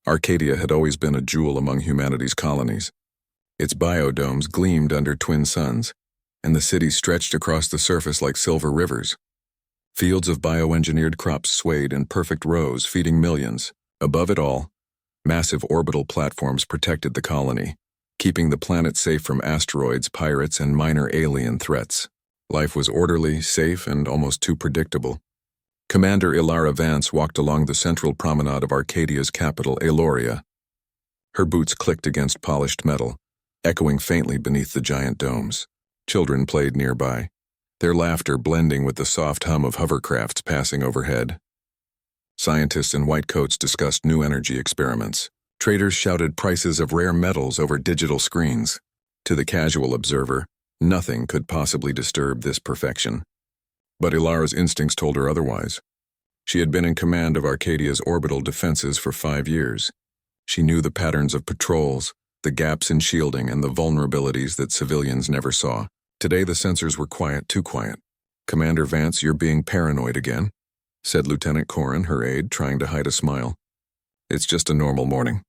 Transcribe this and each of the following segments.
Arcadia had always been a jewel among humanity's colonies. Its biodomes gleamed under twin suns, and the city stretched across the surface like silver rivers. Fields of bioengineered crops swayed in perfect rows, feeding millions. Above it all, massive orbital platforms protected the colony, keeping the planet safe from asteroids, pirates, and minor alien threats. Life was orderly, safe, and almost too predictable. Commander Ilara Vance walked along the central promenade of Arcadia's capital, Eloria. Her boots clicked against polished metal, echoing faintly beneath the giant domes. Children played nearby, their laughter blending with the soft hum of hovercrafts passing overhead. Scientists in white coats discussed new energy experiments. Traders shouted prices of rare metals over digital screens. To the casual observer, nothing could possibly disturb this perfection. But Ilara's instincts told her otherwise. She had been in command of Arcadia's orbital defenses for 5 years. She knew the patterns of patrols, the gaps in shielding, and the vulnerabilities that civilians never saw. Today the sensors were quiet, too quiet. "Commander Vance, you're being paranoid again," said Lieutenant Corrin, her aide, trying to hide a smile. "It's just a normal morning.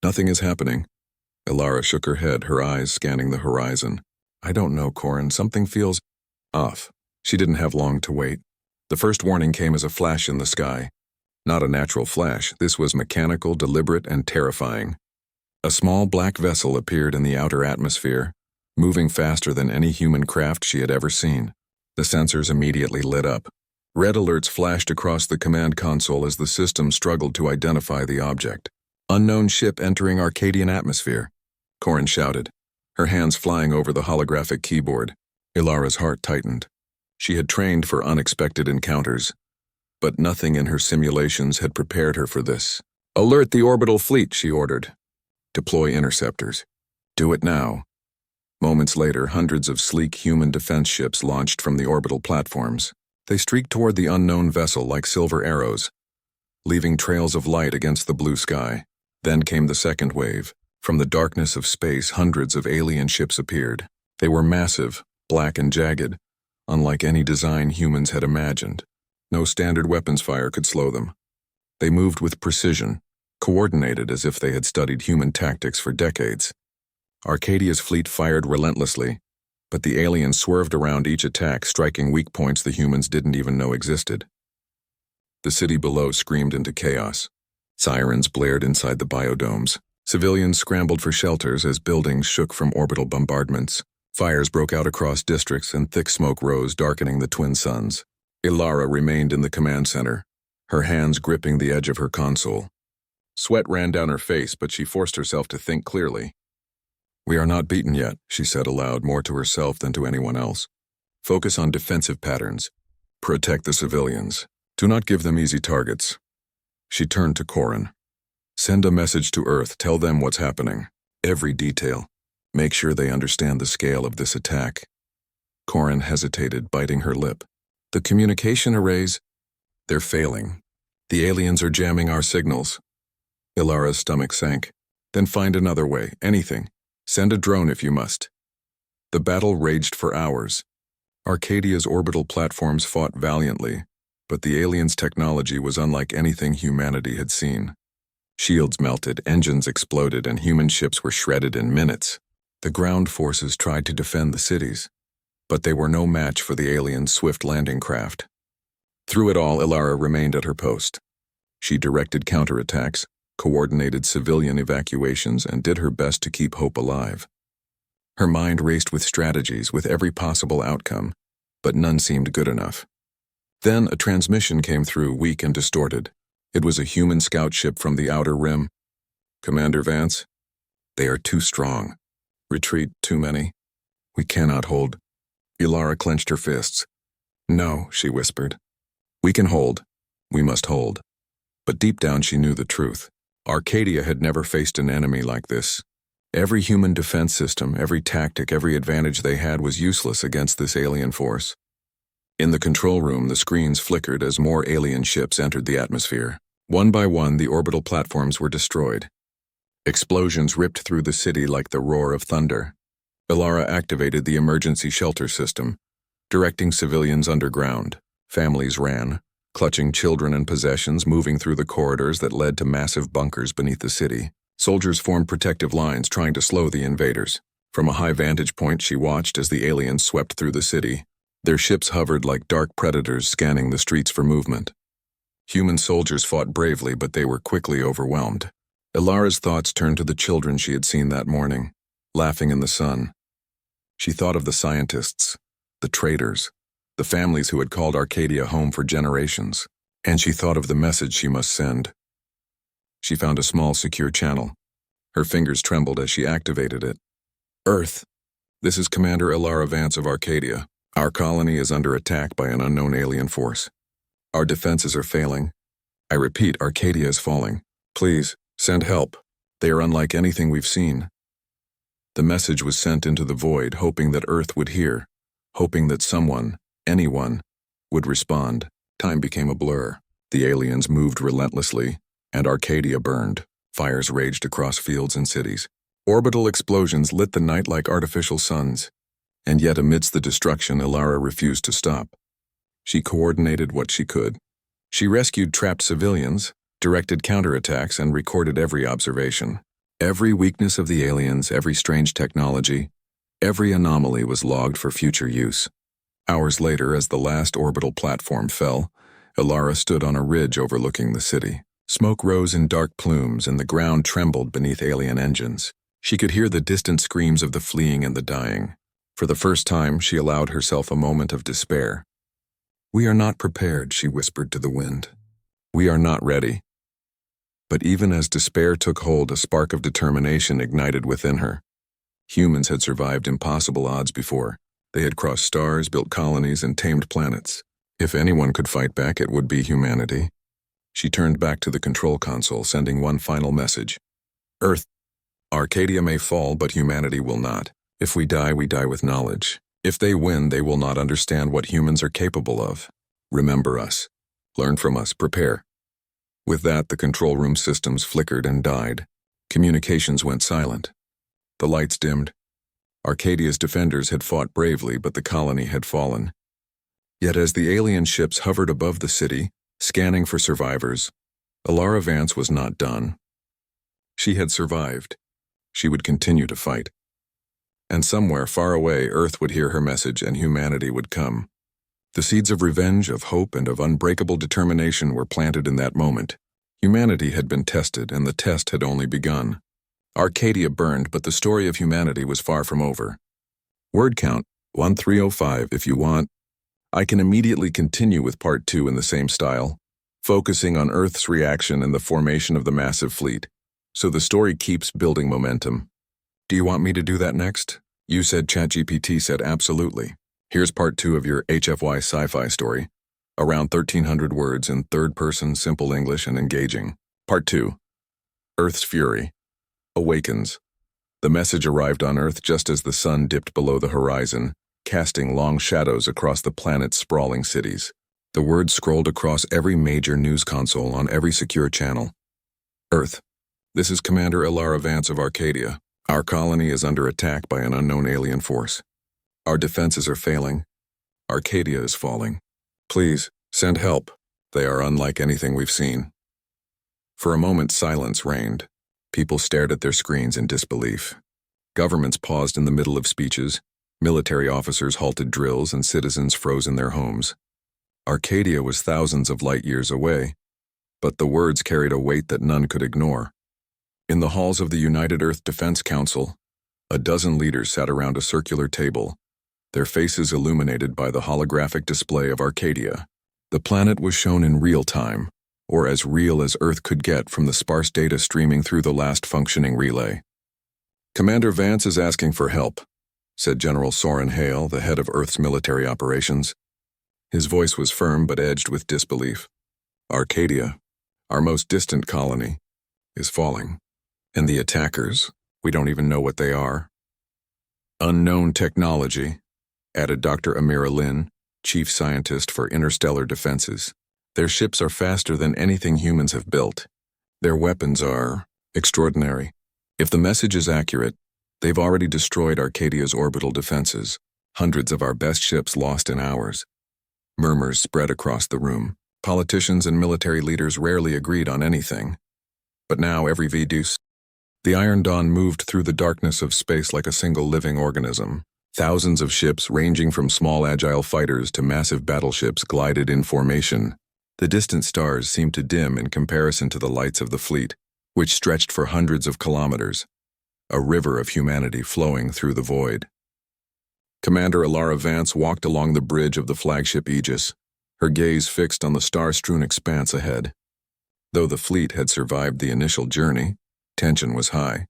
Nothing is happening." Ilara shook her head, her eyes scanning the horizon. "I don't know, Corrin. Something feels off." She didn't have long to wait. The first warning came as a flash in the sky. Not a natural flash, this was mechanical, deliberate, and terrifying. A small black vessel appeared in the outer atmosphere, moving faster than any human craft she had ever seen. The sensors immediately lit up. Red alerts flashed across the command console as the system struggled to identify the object. "Unknown ship entering Arcadian atmosphere," Corrin shouted, her hands flying over the holographic keyboard. Ilara's heart tightened. She had trained for unexpected encounters, but nothing in her simulations had prepared her for this. "Alert the orbital fleet," she ordered. "Deploy interceptors. Do it now." Moments later, hundreds of sleek human defense ships launched from the orbital platforms. They streaked toward the unknown vessel like silver arrows, leaving trails of light against the blue sky. Then came the second wave. From the darkness of space, hundreds of alien ships appeared. They were massive, black and jagged, unlike any design humans had imagined. No standard weapons fire could slow them. They moved with precision, coordinated as if they had studied human tactics for decades. Arcadia's fleet fired relentlessly, but the aliens swerved around each attack, striking weak points the humans didn't even know existed. The city below screamed into chaos. Sirens blared inside the biodomes. Civilians scrambled for shelters as buildings shook from orbital bombardments. Fires broke out across districts and thick smoke rose, darkening the twin suns. Ilara remained in the command center, her hands gripping the edge of her console. Sweat ran down her face, but she forced herself to think clearly. "We are not beaten yet," she said aloud, more to herself than to anyone else. "Focus on defensive patterns. Protect the civilians. Do not give them easy targets." She turned to Corrin. "Send a message to Earth. Tell them what's happening. Every detail. Make sure they understand the scale of this attack." Corrin hesitated, biting her lip. "The communication arrays, they're failing. The aliens are jamming our signals." Ilara's stomach sank. "Then find another way, anything. Send a drone if you must." The battle raged for hours. Arcadia's orbital platforms fought valiantly, but the aliens' technology was unlike anything humanity had seen. Shields melted, engines exploded, and human ships were shredded in minutes. The ground forces tried to defend the cities, but they were no match for the aliens' swift landing craft. Through it all, Ilara remained at her post. She directed counterattacks, coordinated civilian evacuations, and did her best to keep hope alive. Her mind raced with strategies, with every possible outcome, but none seemed good enough. Then a transmission came through, weak and distorted. It was a human scout ship from the outer rim. "Commander Vance, they are too strong. Retreat, too many. We cannot hold." Ilara clenched her fists. "No," she whispered. "We can hold. We must hold." But deep down she knew the truth. Arcadia had never faced an enemy like this. Every human defense system, every tactic, every advantage they had was useless against this alien force. In the control room, the screens flickered as more alien ships entered the atmosphere. One by one, the orbital platforms were destroyed. Explosions ripped through the city like the roar of thunder. Ilara activated the emergency shelter system, directing civilians underground. Families ran, clutching children and possessions, moving through the corridors that led to massive bunkers beneath the city. Soldiers formed protective lines trying to slow the invaders. From a high vantage point, she watched as the aliens swept through the city. Their ships hovered like dark predators scanning the streets for movement. Human soldiers fought bravely, but they were quickly overwhelmed. Ilara's thoughts turned to the children she had seen that morning, laughing in the sun. She thought of the scientists, the traders, the families who had called Arcadia home for generations, and she thought of the message she must send. She found a small, secure channel. Her fingers trembled as she activated it. Earth, this is Commander Ilara Vance of Arcadia. Our colony is under attack by an unknown alien force. Our defenses are failing. I repeat, Arcadia is falling. Please, send help. They are unlike anything we've seen. The message was sent into the void, hoping that Earth would hear, hoping that someone, anyone, would respond. Time became a blur. The aliens moved relentlessly, and Arcadia burned. Fires raged across fields and cities. Orbital explosions lit the night like artificial suns. And yet amidst the destruction, Ilara refused to stop. She coordinated what she could. She rescued trapped civilians, directed counterattacks, and recorded every observation. Every weakness of the aliens, every strange technology, every anomaly was logged for future use. Hours later, as the last orbital platform fell, Ilara stood on a ridge overlooking the city. Smoke rose in dark plumes, and the ground trembled beneath alien engines. She could hear the distant screams of the fleeing and the dying. For the first time, she allowed herself a moment of despair. "We are not prepared," she whispered to the wind. "We are not ready." But even as despair took hold, a spark of determination ignited within her. Humans had survived impossible odds before. They had crossed stars, built colonies, and tamed planets. If anyone could fight back, it would be humanity. She turned back to the control console, sending one final message. Earth, Arcadia may fall, but humanity will not. If we die with knowledge. If they win, they will not understand what humans are capable of. Remember us. Learn from us. Prepare. With that, the control room systems flickered and died. Communications went silent. The lights dimmed. Arcadia's defenders had fought bravely, but the colony had fallen. Yet as the alien ships hovered above the city, scanning for survivors, Ilara Vance was not done. She had survived. She would continue to fight. And somewhere far away, Earth would hear her message and humanity would come. The seeds of revenge, of hope, and of unbreakable determination were planted in that moment. Humanity had been tested, and the test had only begun. Arcadia burned, but the story of humanity was far from over. Word count, 1305 if you want. I can immediately continue with part 2 in the same style, focusing on Earth's reaction and the formation of the massive fleet. So the story keeps building momentum. Do you want me to do that next? You said ChatGPT said absolutely. Here's part 2 of your HFY Sci-Fi story. Around 1,300 words in third-person, simple English, and engaging. Part 2. Earth's Fury. Awakens. The message arrived on Earth just as the sun dipped below the horizon, casting long shadows across the planet's sprawling cities. The words scrolled across every major news console on every secure channel. Earth. This is Commander Ilara Vance of Arcadia. Our colony is under attack by an unknown alien force. Our defenses are failing. Arcadia is falling. Please, send help. They are unlike anything we've seen. For a moment, silence reigned. People stared at their screens in disbelief. Governments paused in the middle of speeches. Military officers halted drills, and citizens froze in their homes. Arcadia was thousands of light years away, but the words carried a weight that none could ignore. In the halls of the United Earth Defense Council, a dozen leaders sat around a circular table, their faces illuminated by the holographic display of Arcadia. The planet was shown in real time, or as real as Earth could get from the sparse data streaming through the last functioning relay. Commander Vance is asking for help, said General Soren Hale, the head of Earth's military operations. His voice was firm but edged with disbelief. Arcadia, our most distant colony, is falling. And the attackers, we don't even know what they are. Unknown technology, added Dr. Amira Lin, chief scientist for interstellar defenses. Their ships are faster than anything humans have built. Their weapons are extraordinary. If the message is accurate, they've already destroyed Arcadia's orbital defenses. Hundreds of our best ships lost in hours. Murmurs spread across the room. Politicians and military leaders rarely agreed on anything. But now every V-deuce. The Iron Dawn moved through the darkness of space like a single living organism. Thousands of ships, ranging from small agile fighters to massive battleships, glided in formation. The distant stars seemed to dim in comparison to the lights of the fleet, which stretched for hundreds of kilometers, a river of humanity flowing through the void. Commander Alara Vance walked along the bridge of the flagship Aegis, her gaze fixed on the star-strewn expanse ahead. Though the fleet had survived the initial journey, tension was high.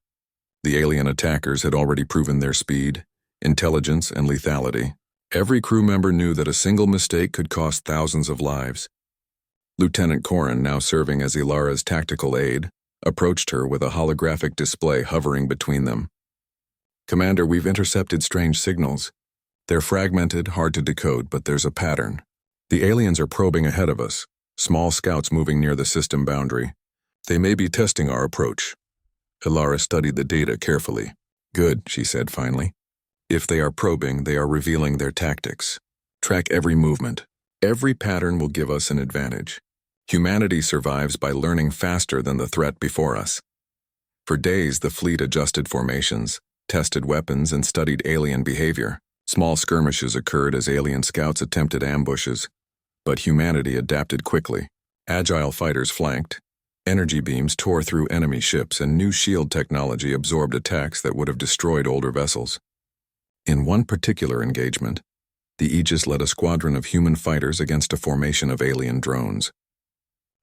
The alien attackers had already proven their speed, intelligence, and lethality. Every crew member knew that a single mistake could cost thousands of lives. Lieutenant Corin, now serving as Ilara's tactical aide, approached her with a holographic display hovering between them. "Commander, we've intercepted strange signals. They're fragmented, hard to decode, but there's a pattern. The aliens are probing ahead of us, small scouts moving near the system boundary. They may be testing our approach." Ilara studied the data carefully. "Good," she said finally. "If they are probing, they are revealing their tactics. Track every movement. Every pattern will give us an advantage. Humanity survives by learning faster than the threat before us." For days, the fleet adjusted formations, tested weapons, and studied alien behavior. Small skirmishes occurred as alien scouts attempted ambushes, but humanity adapted quickly. Agile fighters flanked. Energy beams tore through enemy ships, and new shield technology absorbed attacks that would have destroyed older vessels. In one particular engagement, the Aegis led a squadron of human fighters against a formation of alien drones.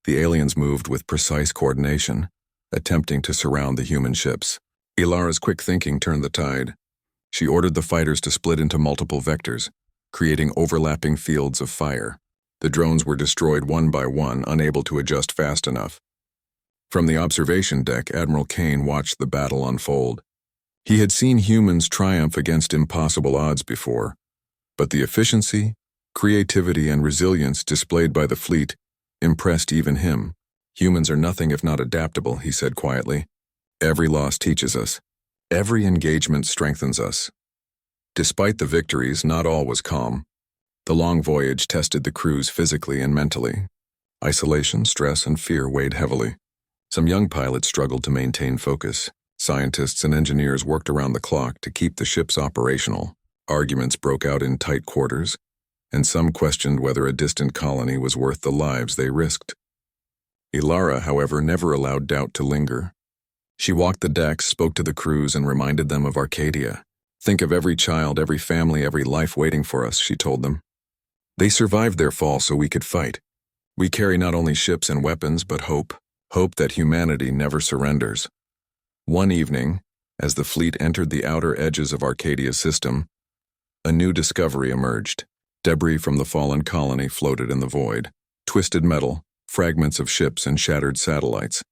The aliens moved with precise coordination, attempting to surround the human ships. Ilara's quick thinking turned the tide. She ordered the fighters to split into multiple vectors, creating overlapping fields of fire. The drones were destroyed one by one, unable to adjust fast enough. From the observation deck, Admiral Kane watched the battle unfold. He had seen humans triumph against impossible odds before, but the efficiency, creativity, and resilience displayed by the fleet impressed even him. "Humans are nothing if not adaptable," he said quietly. "Every loss teaches us. Every engagement strengthens us." Despite the victories, not all was calm. The long voyage tested the crews physically and mentally. Isolation, stress, and fear weighed heavily. Some young pilots struggled to maintain focus. Scientists and engineers worked around the clock to keep the ships operational. Arguments broke out in tight quarters, and some questioned whether a distant colony was worth the lives they risked. Ilara, however, never allowed doubt to linger. She walked the decks, spoke to the crews, and reminded them of Arcadia. "Think of every child, every family, every life waiting for us," she told them. "They survived their fall so we could fight. We carry not only ships and weapons, but hope. Hope that humanity never surrenders." One evening, as the fleet entered the outer edges of Arcadia's system, a new discovery emerged. Debris from the fallen colony floated in the void. Twisted metal, fragments of ships, and shattered satellites.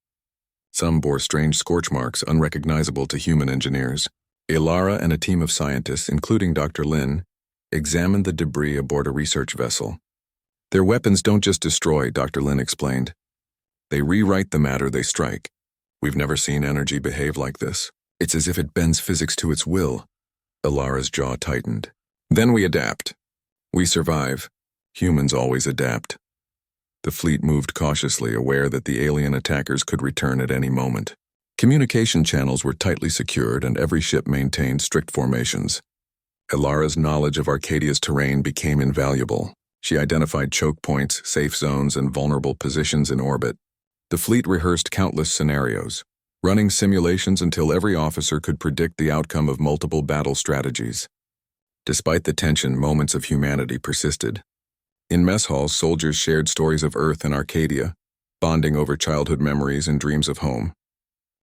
Some bore strange scorch marks unrecognizable to human engineers. Ilara and a team of scientists, including Dr. Lin, examined the debris aboard a research vessel. "Their weapons don't just destroy," Dr. Lin explained. "They rewrite the matter they strike. We've never seen energy behave like this. It's as if it bends physics to its will." Ilara's jaw tightened. "Then we adapt. We survive. Humans always adapt." The fleet moved cautiously, aware that the alien attackers could return at any moment. Communication channels were tightly secured, and every ship maintained strict formations. Ilara's knowledge of Arcadia's terrain became invaluable. She identified choke points, safe zones, and vulnerable positions in orbit. The fleet rehearsed countless scenarios, running simulations until every officer could predict the outcome of multiple battle strategies. Despite the tension, moments of humanity persisted. In mess halls, soldiers shared stories of Earth and Arcadia, bonding over childhood memories and dreams of home.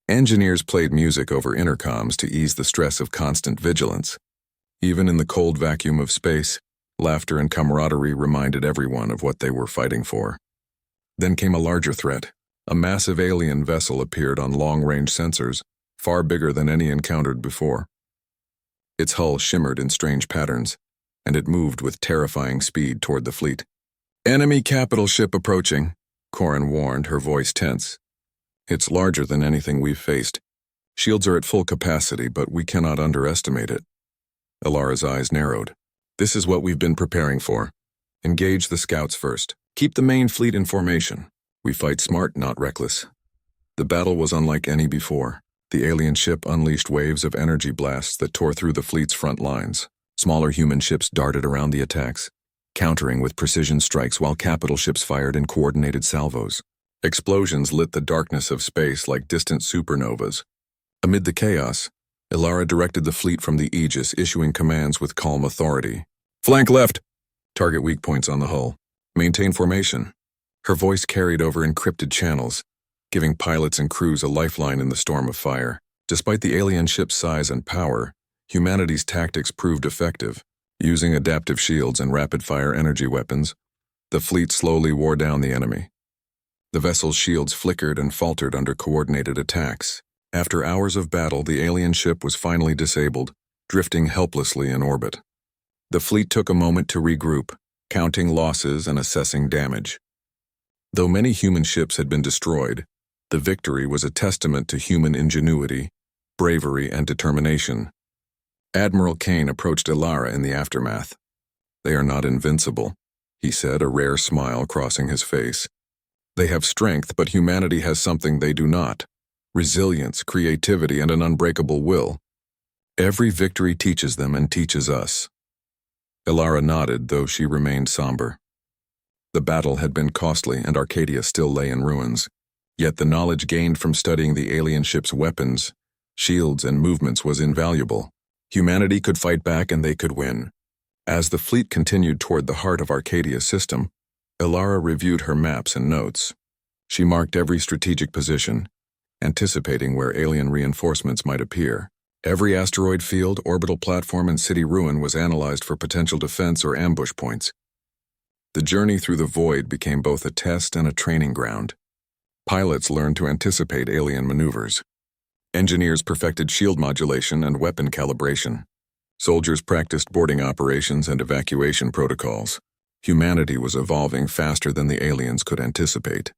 Engineers played music over intercoms to ease the stress of constant vigilance. Even in the cold vacuum of space, laughter and camaraderie reminded everyone of what they were fighting for. Then came a larger threat. A massive alien vessel appeared on long-range sensors, far bigger than any encountered before. Its hull shimmered in strange patterns, and it moved with terrifying speed toward the fleet. "Enemy capital ship approaching," Corin warned, her voice tense. "It's larger than anything we've faced. Shields are at full capacity, but we cannot underestimate it." Ilara's eyes narrowed. "This is what we've been preparing for. Engage the scouts first. Keep the main fleet in formation. We fight smart, not reckless. The battle was unlike any before. The alien ship unleashed waves of energy blasts that tore through the fleet's front lines. Smaller human ships darted around the attacks, countering with precision strikes while capital ships fired in coordinated salvos. Explosions lit the darkness of space like distant supernovas. Amid the chaos, Ilara directed the fleet from the Aegis, issuing commands with calm authority. Flank left! Target weak points on the hull. Maintain formation. Her voice carried over encrypted channels, giving pilots and crews a lifeline in the storm of fire. Despite the alien ship's size and power, humanity's tactics proved effective. Using adaptive shields and rapid-fire energy weapons, the fleet slowly wore down the enemy. The vessel's shields flickered and faltered under coordinated attacks. After hours of battle, the alien ship was finally disabled, drifting helplessly in orbit. The fleet took a moment to regroup, counting losses and assessing damage. Though many human ships had been destroyed, the victory was a testament to human ingenuity, bravery, and determination. Admiral Kane approached Ilara in the aftermath. They are not invincible, he said, a rare smile crossing his face. They have strength, but humanity has something they do not: resilience, creativity, and an unbreakable will. Every victory teaches them and teaches us. Ilara nodded, though she remained somber. The battle had been costly, and Arcadia still lay in ruins. Yet the knowledge gained from studying the alien ship's weapons, shields, and movements was invaluable. Humanity could fight back, and they could win. As the fleet continued toward the heart of Arcadia's system, Ilara reviewed her maps and notes. She marked every strategic position, anticipating where alien reinforcements might appear. Every asteroid field, orbital platform, and city ruin was analyzed for potential defense or ambush points. The journey through the void became both a test and a training ground. Pilots learned to anticipate alien maneuvers. Engineers perfected shield modulation and weapon calibration. Soldiers practiced boarding operations and evacuation protocols. Humanity was evolving faster than the aliens could anticipate.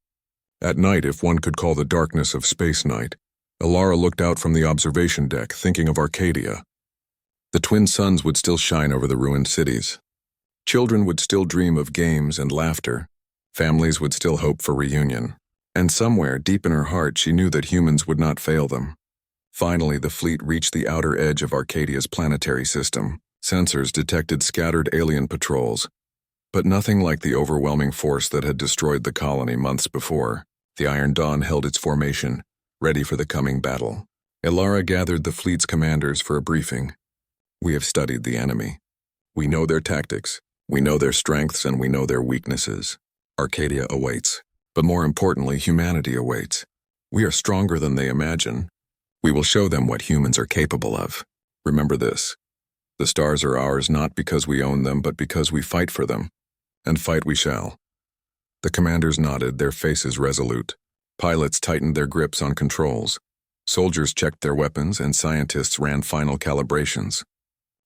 At night, if one could call the darkness of space night, Ilara looked out from the observation deck, thinking of Arcadia. The twin suns would still shine over the ruined cities. Children would still dream of games and laughter. Families would still hope for reunion. And somewhere, deep in her heart, she knew that humans would not fail them. Finally, the fleet reached the outer edge of Arcadia's planetary system. Sensors detected scattered alien patrols, but nothing like the overwhelming force that had destroyed the colony months before. The Iron Dawn held its formation, ready for the coming battle. Ilara gathered the fleet's commanders for a briefing. We have studied the enemy. We know their tactics, we know their strengths, and we know their weaknesses. Arcadia awaits. But more importantly, humanity awaits. We are stronger than they imagine. We will show them what humans are capable of. Remember this: the stars are ours not because we own them, but because we fight for them. And fight we shall. The commanders nodded, their faces resolute. Pilots tightened their grips on controls. Soldiers checked their weapons, and scientists ran final calibrations.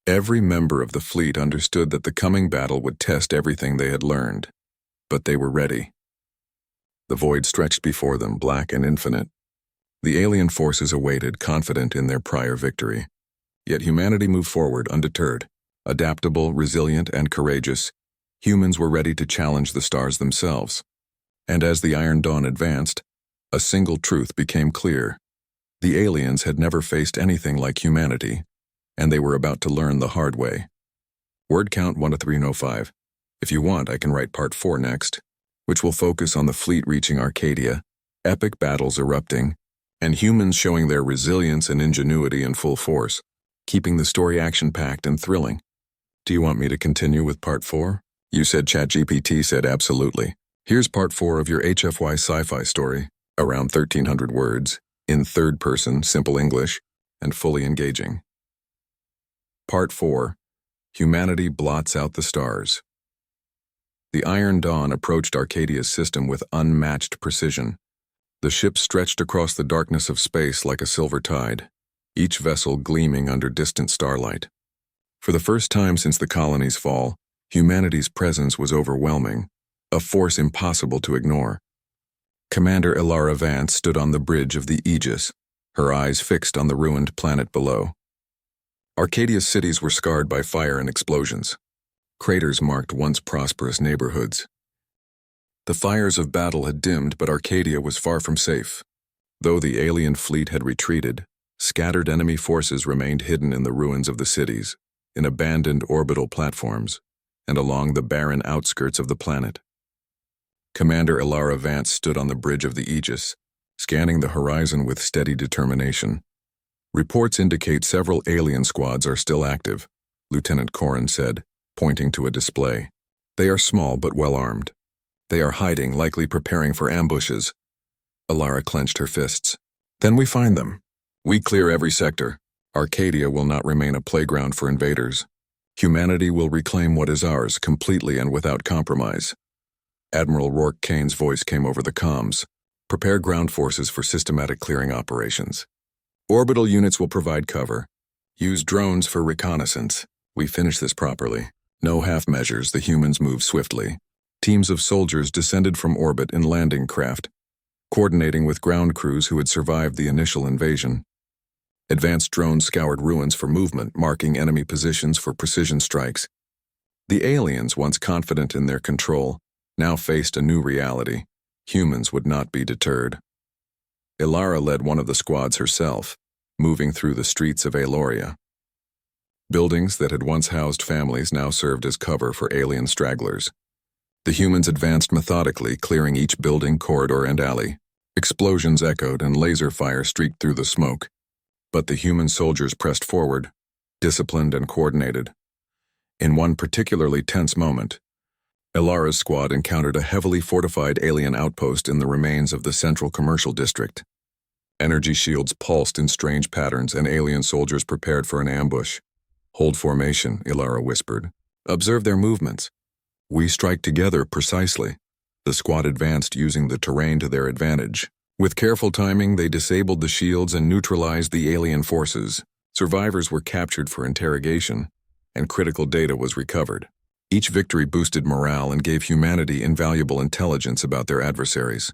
Every member of the fleet understood that the coming battle would test everything they had learned. But they were ready. The void stretched before them, black and infinite. The alien forces awaited, confident in their prior victory. Yet humanity moved forward undeterred. Adaptable, resilient, and courageous, humans were ready to challenge the stars themselves. And as the Iron Dawn advanced, a single truth became clear. The aliens had never faced anything like humanity, and they were about to learn the hard way. Word count 1 to 305. If you want, I can write part 4 next, which will focus on the fleet reaching Arcadia, epic battles erupting, and humans showing their resilience and ingenuity in full force, keeping the story action-packed and thrilling. Do you want me to continue with part 4? You said ChatGPT said absolutely. Here's part 4 of your HFY Sci-Fi story, around 1,300 words, in third person, simple English, and fully engaging. Part 4. Humanity blots out the stars. The Iron Dawn approached Arcadia's system with unmatched precision. The ship stretched across the darkness of space like a silver tide, each vessel gleaming under distant starlight. For the first time since the colony's fall, humanity's presence was overwhelming, a force impossible to ignore. Commander Ilara Vance stood on the bridge of the Aegis, her eyes fixed on the ruined planet below. Arcadia's cities were scarred by fire and explosions. Craters marked once prosperous neighborhoods. The fires of battle had dimmed, but Arcadia was far from safe. Though the alien fleet had retreated, scattered enemy forces remained hidden in the ruins of the cities, in abandoned orbital platforms, and along the barren outskirts of the planet. Commander Ilara Vance stood on the bridge of the Aegis, scanning the horizon with steady determination. Reports indicate several alien squads are still active, Lieutenant Corrin said, pointing to a display. They are small but well-armed. They are hiding, likely preparing for ambushes. Ilara clenched her fists. Then we find them. We clear every sector. Arcadia will not remain a playground for invaders. Humanity will reclaim what is ours, completely and without compromise. Admiral Rourke Kane's voice came over the comms. Prepare ground forces for systematic clearing operations. Orbital units will provide cover. Use drones for reconnaissance. We finish this properly. No half measures, the humans move swiftly. Teams of soldiers descended from orbit in landing craft, coordinating with ground crews who had survived the initial invasion. Advanced drones scoured ruins for movement, marking enemy positions for precision strikes. The aliens, once confident in their control, now faced a new reality. Humans would not be deterred. Ilara led one of the squads herself, moving through the streets of Aloria. Buildings that had once housed families now served as cover for alien stragglers. The humans advanced methodically, clearing each building, corridor, and alley. Explosions echoed and laser fire streaked through the smoke. But the human soldiers pressed forward, disciplined and coordinated. In one particularly tense moment, Ilara's squad encountered a heavily fortified alien outpost in the remains of the central commercial district. Energy shields pulsed in strange patterns, and alien soldiers prepared for an ambush. Hold formation, Ilara whispered. Observe their movements. We strike together precisely. The squad advanced using the terrain to their advantage. With careful timing, they disabled the shields and neutralized the alien forces. Survivors were captured for interrogation, and critical data was recovered. Each victory boosted morale and gave humanity invaluable intelligence about their adversaries.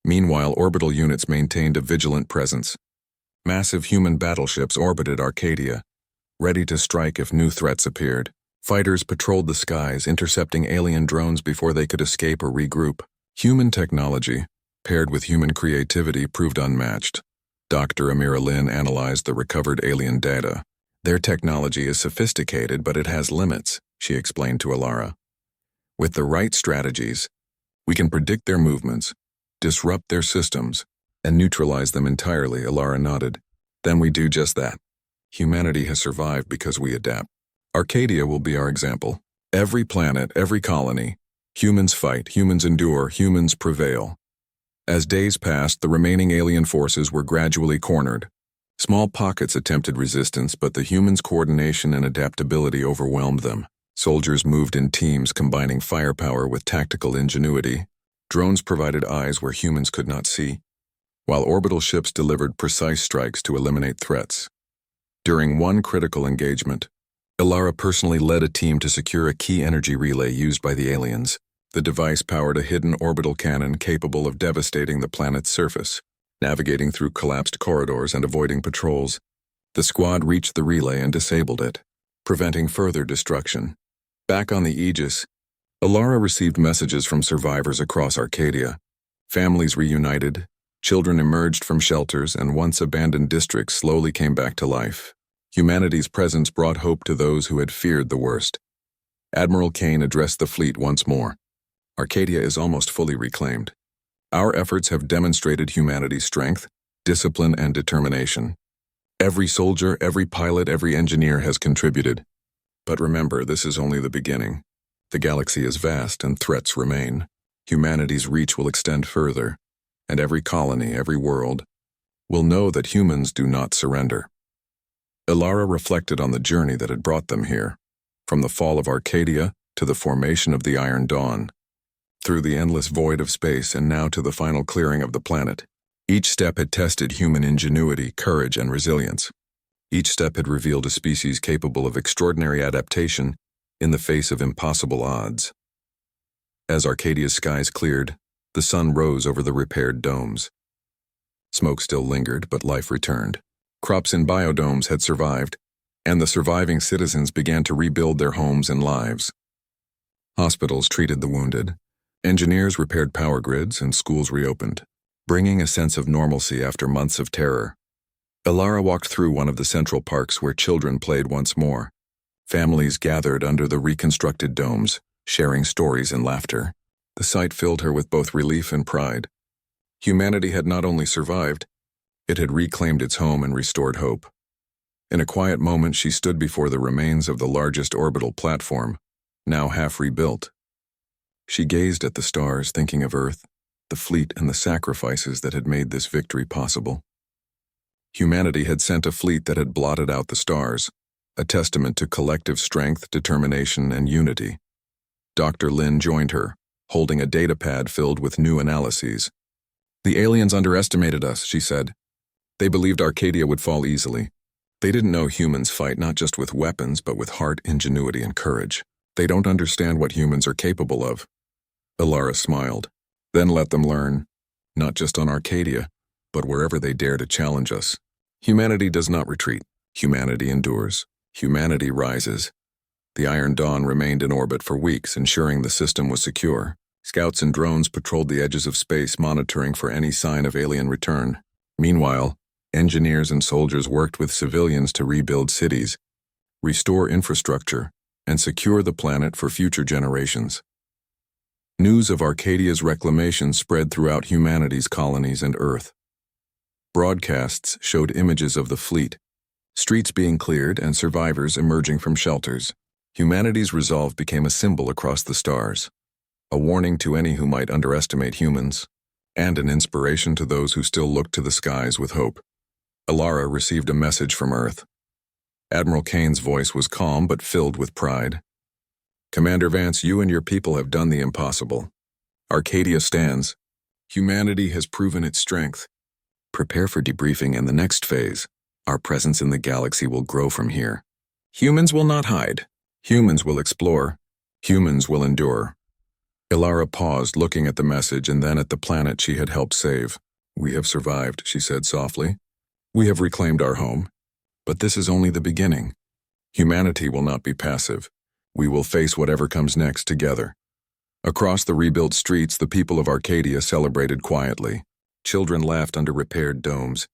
Meanwhile, orbital units maintained a vigilant presence. Massive human battleships orbited Arcadia, ready to strike if new threats appeared. Fighters patrolled the skies, intercepting alien drones before they could escape or regroup. Human technology, paired with human creativity, proved unmatched. Dr. Amira Lin analyzed the recovered alien data. Their technology is sophisticated, but it has limits, she explained to Ilara. With the right strategies, we can predict their movements, disrupt their systems, and neutralize them entirely, Ilara nodded. Then we do just that. Humanity has survived because we adapt. Arcadia will be our example. Every planet, every colony. Humans fight, humans endure, humans prevail. As days passed, the remaining alien forces were gradually cornered. Small pockets attempted resistance, but the humans' coordination and adaptability overwhelmed them. Soldiers moved in teams, combining firepower with tactical ingenuity. Drones provided eyes where humans could not see, while orbital ships delivered precise strikes to eliminate threats. During one critical engagement, Ilara personally led a team to secure a key energy relay used by the aliens. The device powered a hidden orbital cannon capable of devastating the planet's surface. Navigating through collapsed corridors and avoiding patrols, the squad reached the relay and disabled it, preventing further destruction. Back on the Aegis, Ilara received messages from survivors across Arcadia. Families reunited, children emerged from shelters, and once abandoned districts slowly came back to life. Humanity's presence brought hope to those who had feared the worst. Admiral Kane addressed the fleet once more. Arcadia is almost fully reclaimed. Our efforts have demonstrated humanity's strength, discipline, and determination. Every soldier, every pilot, every engineer has contributed. But remember, this is only the beginning. The galaxy is vast and threats remain. Humanity's reach will extend further, and every colony, every world, will know that humans do not surrender. Ilara reflected on the journey that had brought them here, from the fall of Arcadia to the formation of the Iron Dawn, through the endless void of space and now to the final clearing of the planet. Each step had tested human ingenuity, courage, and resilience. Each step had revealed a species capable of extraordinary adaptation in the face of impossible odds. As Arcadia's skies cleared, the sun rose over the repaired domes. Smoke still lingered, but life returned. Crops in biodomes had survived, and the surviving citizens began to rebuild their homes and lives. Hospitals treated the wounded, Engineers repaired power grids and schools reopened, bringing a sense of normalcy after months of terror. Ilara walked through one of the central parks where children played once more. Families gathered under the reconstructed domes, sharing stories and laughter. The sight filled her with both relief and pride. Humanity had not only survived, it had reclaimed its home and restored hope. In a quiet moment, she stood before the remains of the largest orbital platform, now half rebuilt. She gazed at the stars, thinking of Earth, the fleet, and the sacrifices that had made this victory possible. Humanity had sent a fleet that had blotted out the stars, a testament to collective strength, determination, and unity. Dr. Lin joined her, holding a datapad filled with new analyses. "The aliens underestimated us," she said. "They believed Arcadia would fall easily. They didn't know humans fight not just with weapons, but with heart, ingenuity, and courage. They don't understand what humans are capable of." Ilara smiled. "Then let them learn, not just on Arcadia, but wherever they dare to challenge us. Humanity does not retreat. Humanity endures. Humanity rises." The Iron Dawn remained in orbit for weeks, ensuring the system was secure. Scouts and drones patrolled the edges of space, monitoring for any sign of alien return. Meanwhile, engineers and soldiers worked with civilians to rebuild cities, restore infrastructure, and secure the planet for future generations. News of Arcadia's reclamation spread throughout humanity's colonies and Earth. Broadcasts showed images of the fleet, streets being cleared, and survivors emerging from shelters. Humanity's resolve became a symbol across the stars, a warning to any who might underestimate humans, and an inspiration to those who still looked to the skies with hope. Ilara received a message from Earth. Admiral Kane's voice was calm but filled with pride. "Commander Vance, you and your people have done the impossible. Arcadia stands. Humanity has proven its strength. Prepare for debriefing and the next phase. Our presence in the galaxy will grow from here. Humans will not hide. Humans will explore. Humans will endure." Ilara paused, looking at the message and then at the planet she had helped save. "We have survived," she said softly. "We have reclaimed our home. But this is only the beginning. Humanity will not be passive. We will face whatever comes next together." Across the rebuilt streets, the people of Arcadia celebrated quietly. Children laughed under repaired domes.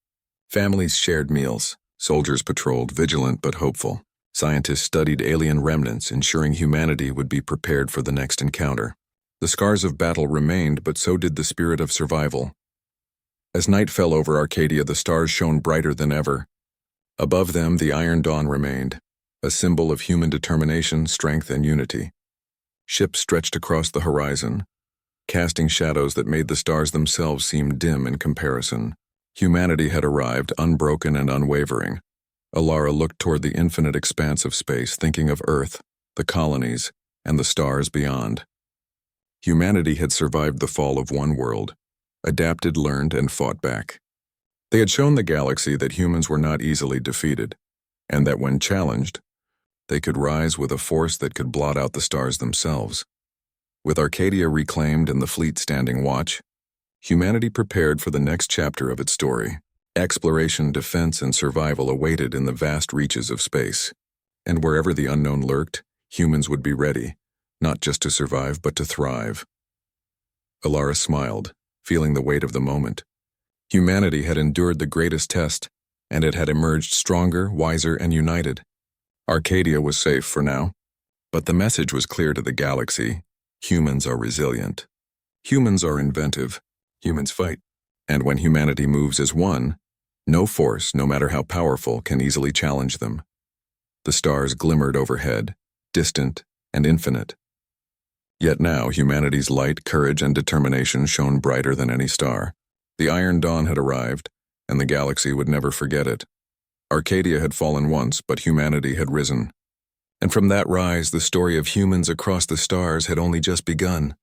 Families shared meals. Soldiers patrolled, vigilant but hopeful. Scientists studied alien remnants, ensuring humanity would be prepared for the next encounter. The scars of battle remained, but so did the spirit of survival. As night fell over Arcadia, the stars shone brighter than ever. Above them, the Iron Dawn remained, a symbol of human determination, strength, and unity. Ships stretched across the horizon, casting shadows that made the stars themselves seem dim in comparison. Humanity had arrived, unbroken and unwavering. Ilara looked toward the infinite expanse of space, thinking of Earth, the colonies, and the stars beyond. Humanity had survived the fall of one world, adapted, learned, and fought back. They had shown the galaxy that humans were not easily defeated, and that when challenged, they could rise with a force that could blot out the stars themselves. With Arcadia reclaimed and the fleet standing watch, humanity prepared for the next chapter of its story. Exploration, defense, and survival awaited in the vast reaches of space. And wherever the unknown lurked, humans would be ready, not just to survive, but to thrive. Ilara smiled, feeling the weight of the moment. Humanity had endured the greatest test, and it had emerged stronger, wiser, and united. Arcadia was safe for now, but the message was clear to the galaxy. Humans are resilient. Humans are inventive. Humans fight. And when humanity moves as one, no force, no matter how powerful, can easily challenge them. The stars glimmered overhead, distant and infinite. Yet now humanity's light, courage, and determination shone brighter than any star. The Iron Dawn had arrived, and the galaxy would never forget it. Arcadia had fallen once, but humanity had risen. And from that rise, the story of humans across the stars had only just begun.